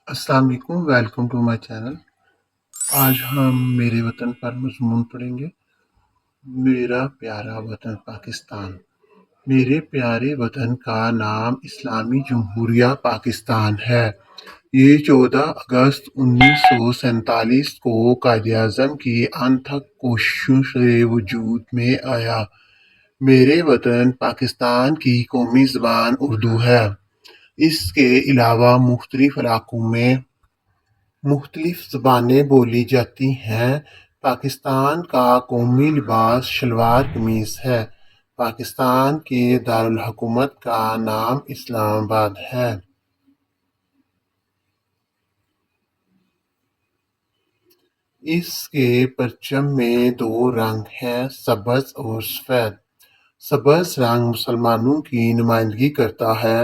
السلام علیکم، welcome to my channel. آج ہم میرے وطن پر مضمون پڑھیں گے۔ میرا پیارا وطن پاکستان۔ میرے پیارے وطن کا نام اسلامی جمہوریہ پاکستان ہے۔ یہ 14 اگست 1947 کو قائد اعظم کی انتھک کوششوں سے وجود میں آیا۔ میرے وطن پاکستان کی قومی زبان اردو ہے۔ اس کے علاوہ مختلف علاقوں میں مختلف زبانیں بولی جاتی ہیں۔ پاکستان کا قومی لباس شلوار قمیض ہے۔ پاکستان کے دارالحکومت کا نام اسلام آباد ہے۔ اس کے پرچم میں 2 رنگ ہیں، سبز اور سفید۔ سبز رنگ مسلمانوں کی نمائندگی کرتا ہے،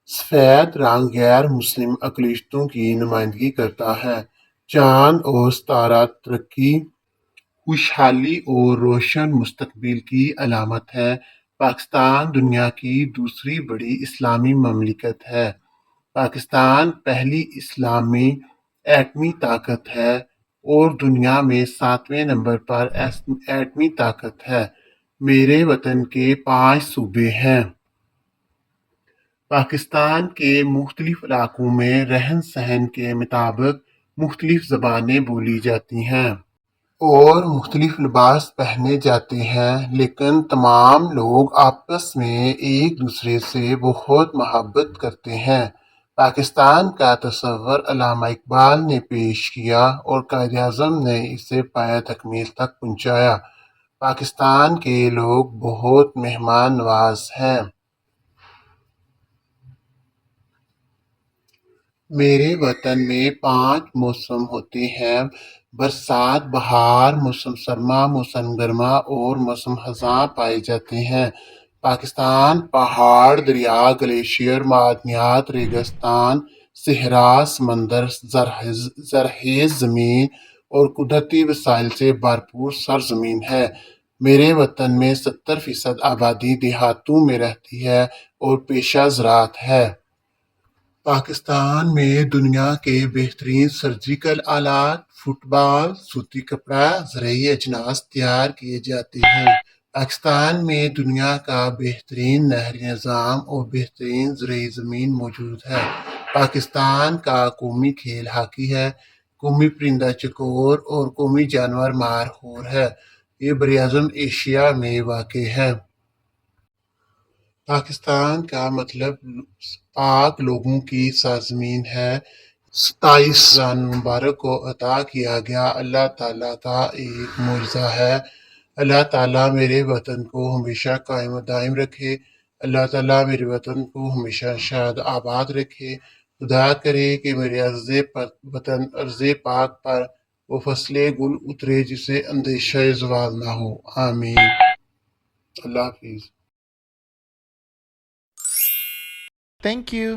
سفید رنگ غیر مسلم اقلیتوں کی نمائندگی کرتا ہے۔ چاند اور ستارہ ترقی، خوشحالی اور روشن مستقبل کی علامت ہے۔ پاکستان دنیا کی دوسری بڑی اسلامی مملکت ہے۔ پاکستان پہلی اسلامی ایٹمی طاقت ہے اور دنیا میں 7ویں نمبر پر ایٹمی طاقت ہے۔ میرے وطن کے 5 صوبے ہیں۔ پاکستان کے مختلف علاقوں میں رہن سہن کے مطابق مختلف زبانیں بولی جاتی ہیں اور مختلف لباس پہنے جاتے ہیں، لیکن تمام لوگ آپس میں ایک دوسرے سے بہت محبت کرتے ہیں۔ پاکستان کا تصور علامہ اقبال نے پیش کیا اور قائد اعظم نے اسے پایہ تکمیل تک پہنچایا۔ پاکستان کے لوگ بہت مہمان نواز ہیں۔ میرے وطن میں 5 موسم ہوتے ہیں: برسات، بہار، موسم سرما، موسم گرما اور موسم خزاں پائے جاتے ہیں۔ پاکستان پہاڑ، دریا، گلیشیئر، معدنیات، ریگستان، صحرا، سمندر، زرخیز زمین اور قدرتی وسائل سے بھرپور سرزمین ہے۔ میرے وطن میں 70% آبادی دیہاتوں میں رہتی ہے اور پیشہ زراعت ہے۔ پاکستان میں دنیا کے بہترین سرجیکل آلات، فٹ بال، سوتی کپڑا، زرعی اجناس تیار کیے جاتے ہیں۔ پاکستان میں دنیا کا بہترین نہری نظام اور بہترین زرعی زمین موجود ہے۔ پاکستان کا قومی کھیل ہاکی ہے۔ قومی پرندہ چکور اور قومی جانور مار خور ہے۔ یہ براعظم ایشیا میں واقع ہے۔ پاکستان کا مطلب پاک لوگوں کی سرزمین ہے۔ 27 رمضان المبارک کو عطا کیا گیا اللہ تعالیٰ کا ایک معجزہ ہے۔ اللہ تعالیٰ میرے وطن کو ہمیشہ قائم و دائم رکھے۔ اللہ تعالیٰ میرے وطن کو ہمیشہ شاد آباد رکھے۔ خدا کرے کہ میرے عزیز وطن ارض پاک پر وہ فصل گل اترے جسے اندیشہ زوال نہ ہو۔ آمین۔ اللہ حافظ۔ Thank you.